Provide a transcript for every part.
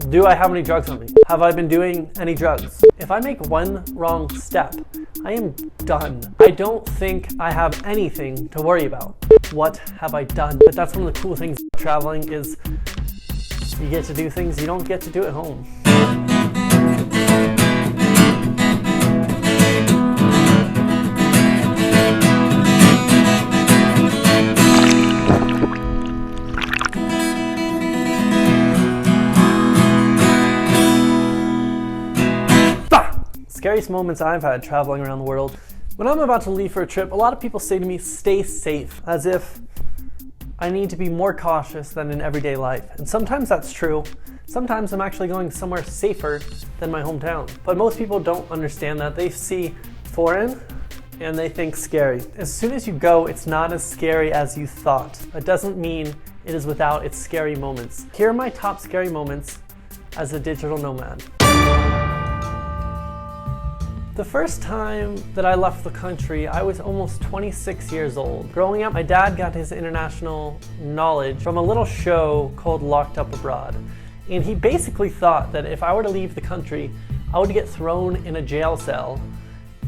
Do I have any drugs on me? Have I been doing any drugs? If I make one wrong step, I am done. I don't think I have anything to worry about. What have I done? But that's one of the cool things about traveling is you get to do things you don't get to do at home. Scariest moments I've had traveling around the world. When I'm about to leave for a trip, a lot of people say to me, stay safe, as if I need to be more cautious than in everyday life. And sometimes that's true. Sometimes I'm actually going somewhere safer than my hometown. But most people don't understand that. They see foreign and they think scary. As soon as you go, it's not as scary as you thought. That doesn't mean it is without its scary moments. Here are my top scary moments as a digital nomad. The first time that I left the country, I was almost 26 years old. Growing up, my dad got his international knowledge from a little show called Locked Up Abroad. And he basically thought that if I were to leave the country, I would get thrown in a jail cell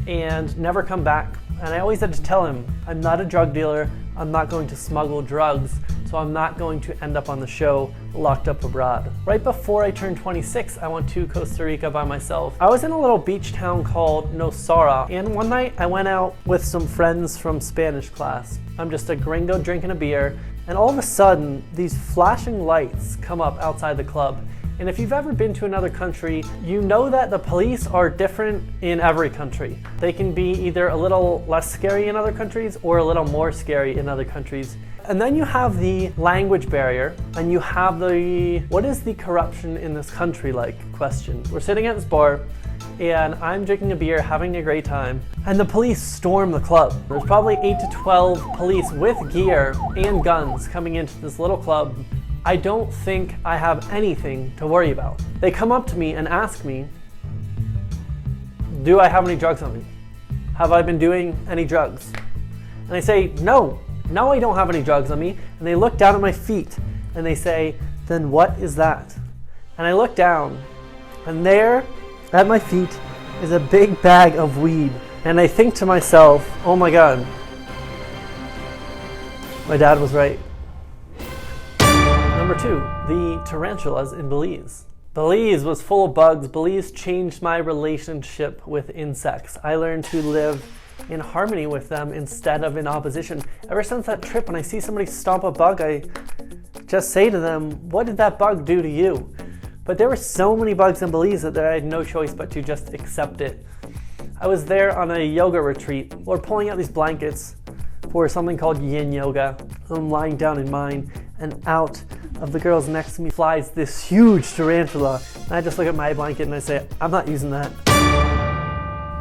and never come back. And I always had to tell him, I'm not a drug dealer, I'm not going to smuggle drugs, so I'm not going to end up on the show Locked Up Abroad. Right before I turned 26, I went to Costa Rica by myself. I was in a little beach town called Nosara, and one night I went out with some friends from Spanish class. I'm just a gringo drinking a beer, and all of a sudden, these flashing lights come up outside the club. And if you've ever been to another country, you know that the police are different in every country. They can be either a little less scary in other countries or a little more scary in other countries. And then you have the language barrier, and you have the, what is the corruption in this country like question. We're sitting at this bar, and I'm drinking a beer, having a great time, and the police storm the club. There's probably 8 to 12 police with gear and guns coming into this little club. I don't think I have anything to worry about. They come up to me and ask me, do I have any drugs on me? Have I been doing any drugs? And I say, no, I don't have any drugs on me. And they look down at my feet and they say, then what is that? And I look down, and there at my feet is a big bag of weed. And I think to myself, oh my God, my dad was right. Number 2, the tarantulas in Belize. Belize was full of bugs. Belize changed my relationship with insects. I learned to live in harmony with them instead of in opposition. Ever since that trip, when I see somebody stomp a bug, I just say to them, what did that bug do to you? But there were so many bugs in Belize that I had no choice but to just accept it. I was there on a yoga retreat. We're pulling out these blankets for something called yin yoga. I'm lying down in mine, and out of the girls next to me flies this huge tarantula. And I just look at my blanket and I say, I'm not using that.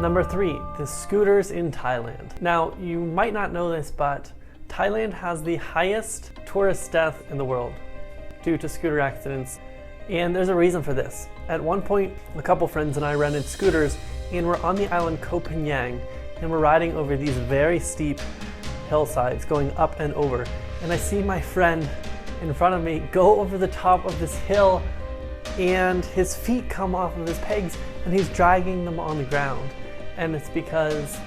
Number 3, the scooters in Thailand. Now, you might not know this, but Thailand has the highest tourist death in the world due to scooter accidents. And there's a reason for this. At one point, a couple friends and I rented scooters, and we're on the island Koh Phangan, and we're riding over these very steep hillsides going up and over. And I see my friend in front of me go over the top of this hill, and his feet come off of his pegs and he's dragging them on the ground. And it's because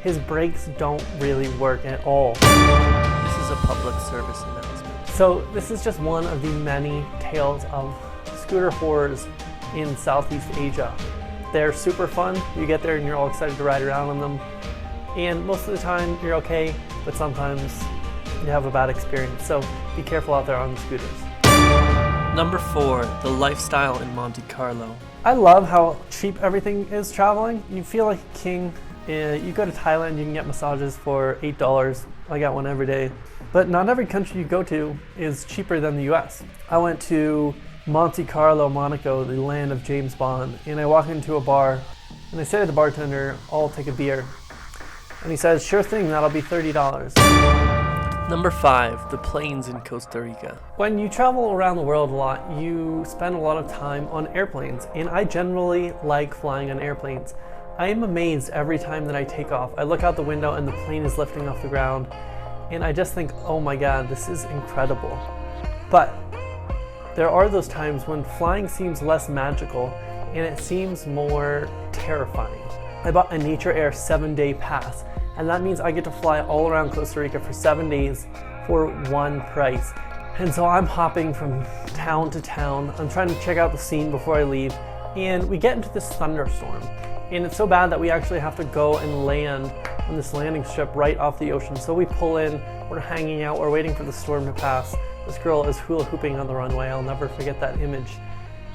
his brakes don't really work at all. This is a public service announcement. So this is just one of the many tales of scooter horrors in Southeast Asia. They're super fun. You get there and you're all excited to ride around on them. And most of the time you're okay, but sometimes you have a bad experience. So be careful out there on the scooters. Number 4, the lifestyle in Monte Carlo. I love how cheap everything is traveling. You feel like a king. You go to Thailand, you can get massages for $8. I got one every day. But not every country you go to is cheaper than the US. I went to Monte Carlo, Monaco, the land of James Bond, and I walk into a bar and I say to the bartender, I'll take a beer. And he says, sure thing, that'll be $30. Number 5, the planes in Costa Rica. When you travel around the world a lot, you spend a lot of time on airplanes, and I generally like flying on airplanes. I am amazed every time that I take off. I look out the window and the plane is lifting off the ground, and I just think, oh my God, this is incredible. But there are those times when flying seems less magical and it seems more terrifying. I bought a Nature Air 7-day pass, and that means I get to fly all around Costa Rica for 7 days for one price. And so I'm hopping from town to town. I'm trying to check out the scene before I leave, and we get into this thunderstorm. And it's so bad that we actually have to go and land on this landing strip right off the ocean. So we pull in, we're hanging out, we're waiting for the storm to pass. This girl is hula hooping on the runway. I'll never forget that image.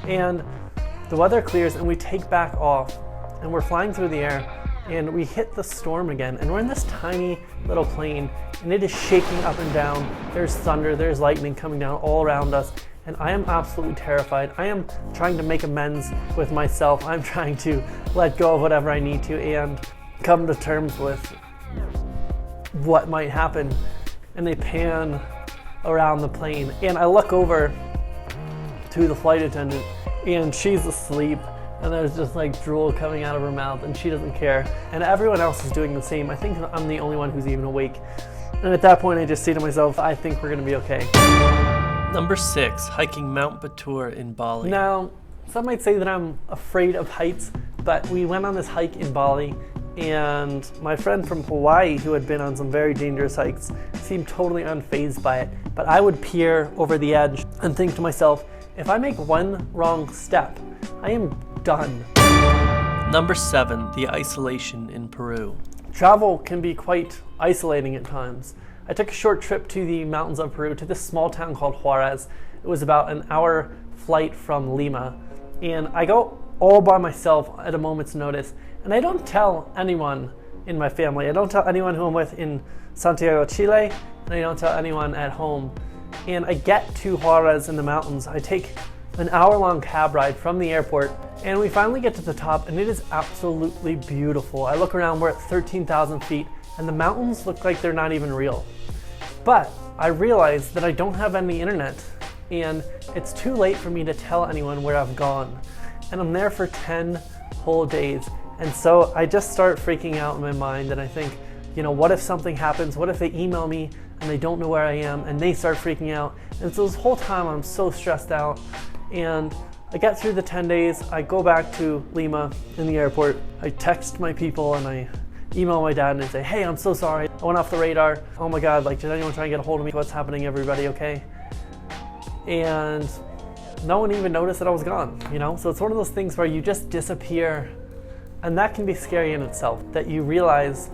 And the weather clears and we take back off, and we're flying through the air, and we hit the storm again. And we're in this tiny little plane, and it is shaking up and down. There's thunder, there's lightning coming down all around us. And I am absolutely terrified. I am trying to make amends with myself. I'm trying to let go of whatever I need to and come to terms with what might happen. And they pan around the plane, and I look over to the flight attendant, and she's asleep, and there's just like drool coming out of her mouth, and she doesn't care. And everyone else is doing the same. I think I'm the only one who's even awake. And at that point, I just say to myself, I think we're gonna be okay. Number 6, hiking Mount Batur in Bali. Now, some might say that I'm afraid of heights, but we went on this hike in Bali, and my friend from Hawaii, who had been on some very dangerous hikes, seemed totally unfazed by it. But I would peer over the edge and think to myself, if I make one wrong step, I am done. Number 7, the isolation in Peru. Travel can be quite isolating at times. I took a short trip to the mountains of Peru, to this small town called Juarez. It was about an hour flight from Lima. And I go all by myself at a moment's notice. And I don't tell anyone in my family. I don't tell anyone who I'm with in Santiago, Chile, and I don't tell anyone at home. And I get to Juarez in the mountains. I take an hour-long cab ride from the airport, and we finally get to the top, and it is absolutely beautiful. I look around, we're at 13,000 feet, and the mountains look like they're not even real. But I realize that I don't have any internet, and it's too late for me to tell anyone where I've gone. And I'm there for 10 whole days. And so I just start freaking out in my mind, and I think, you know, what if something happens? What if they email me and they don't know where I am, and they start freaking out? And so this whole time I'm so stressed out. And I get through the 10 days, I go back to Lima in the airport, I text my people and I email my dad and I say, hey, I'm so sorry, I went off the radar. Oh my God, like, did anyone try and get a hold of me? What's happening, everybody okay? And no one even noticed that I was gone, you know? So it's one of those things where you just disappear, and that can be scary in itself, that you realize,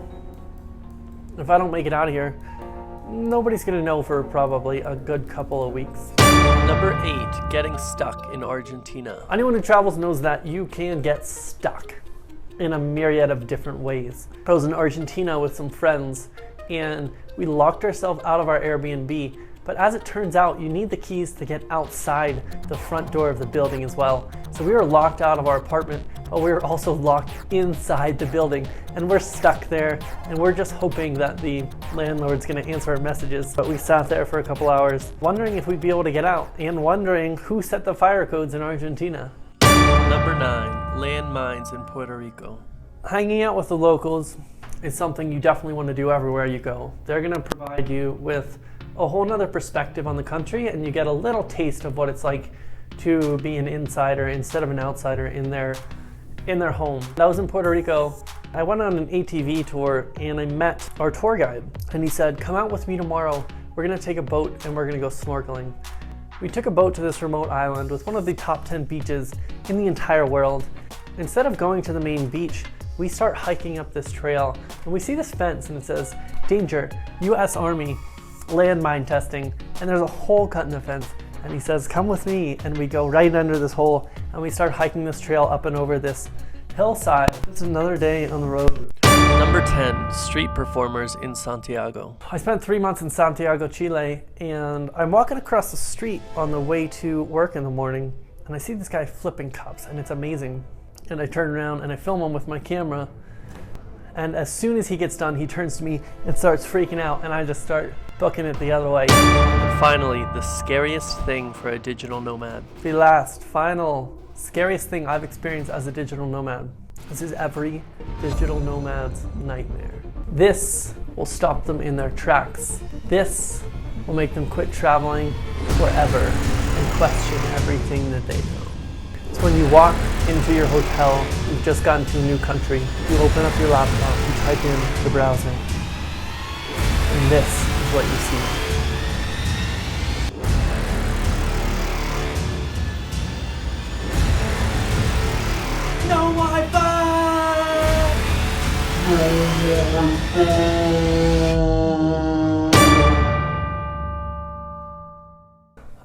if I don't make it out of here, nobody's gonna know for probably a good couple of weeks. Number 8, getting stuck in Argentina. Anyone who travels knows that you can get stuck in a myriad of different ways. I was in Argentina with some friends, and we locked ourselves out of our Airbnb. But as it turns out, you need the keys to get outside the front door of the building as well. So we were locked out of our apartment, but we were also locked inside the building, and we're stuck there, and we're just hoping that the landlord's gonna answer our messages. But we sat there for a couple hours, wondering if we'd be able to get out, and wondering who set the fire codes in Argentina. Number 9, landmines in Puerto Rico. Hanging out with the locals is something you definitely want to do everywhere you go. They're gonna provide you with a whole nother perspective on the country, and you get a little taste of what it's like to be an insider instead of an outsider in their home. I was in Puerto Rico. I went on an ATV tour, and I met our tour guide, and he said, come out with me tomorrow. We're gonna take a boat and we're gonna go snorkeling. We took a boat to this remote island with one of the top 10 beaches in the entire world. Instead of going to the main beach, we start hiking up this trail, and we see this fence, and it says, danger, US Army, landmine testing, and there's a hole cut in the fence, and he says, come with me, and we go right under this hole, and we start hiking this trail up and over this hillside. It's another day on the road. Number 10, street performers in Santiago. I spent 3 months in Santiago, Chile, and I'm walking across the street on the way to work in the morning, and I see this guy flipping cups, and it's amazing. And I turn around and I film him with my camera, and as soon as he gets done, he turns to me and starts freaking out, and I just start booking it the other way. And finally, the scariest thing for a digital nomad. The last, final, scariest thing I've experienced as a digital nomad. This is every digital nomad's nightmare. This will stop them in their tracks. This will make them quit traveling forever and question everything that they know. It's when you walk into your hotel, you've just gotten to a new country, you open up your laptop, you type in the browser, and this is what you see. No Wi-Fi!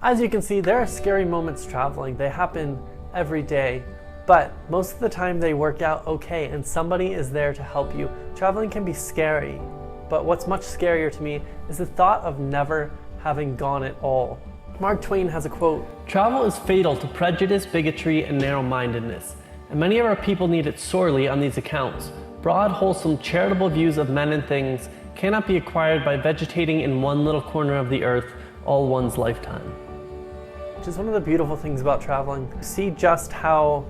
As you can see, there are scary moments traveling. They happen every day, but most of the time they work out okay and somebody is there to help you. Traveling can be scary, but what's much scarier to me is the thought of never having gone at all. Mark Twain has a quote, "Travel is fatal to prejudice, bigotry, and narrow-mindedness, and many of our people need it sorely on these accounts. Broad, wholesome, charitable views of men and things cannot be acquired by vegetating in one little corner of the earth all one's lifetime." Which is one of the beautiful things about traveling. You see just how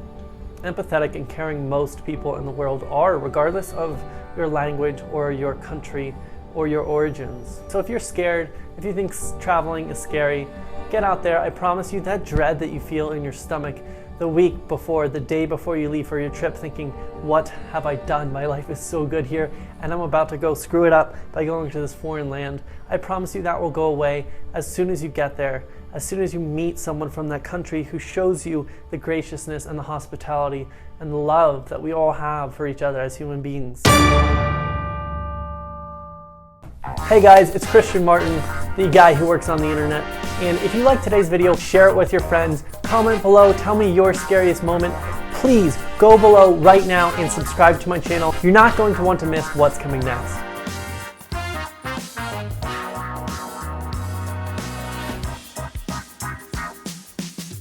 empathetic and caring most people in the world are, regardless of your language or your country or your origins. So if you're scared, if you think traveling is scary, get out there. I promise you that dread that you feel in your stomach the week before, the day before you leave for your trip, thinking, what have I done? My life is so good here and I'm about to go screw it up by going to this foreign land. I promise you that will go away as soon as you get there, as soon as you meet someone from that country who shows you the graciousness and the hospitality and the love that we all have for each other as human beings. Hey guys, it's Christian Martin, the guy who works on the internet. And if you like today's video, share it with your friends. Comment below, tell me your scariest moment. Please go below right now and subscribe to my channel. You're not going to want to miss what's coming next.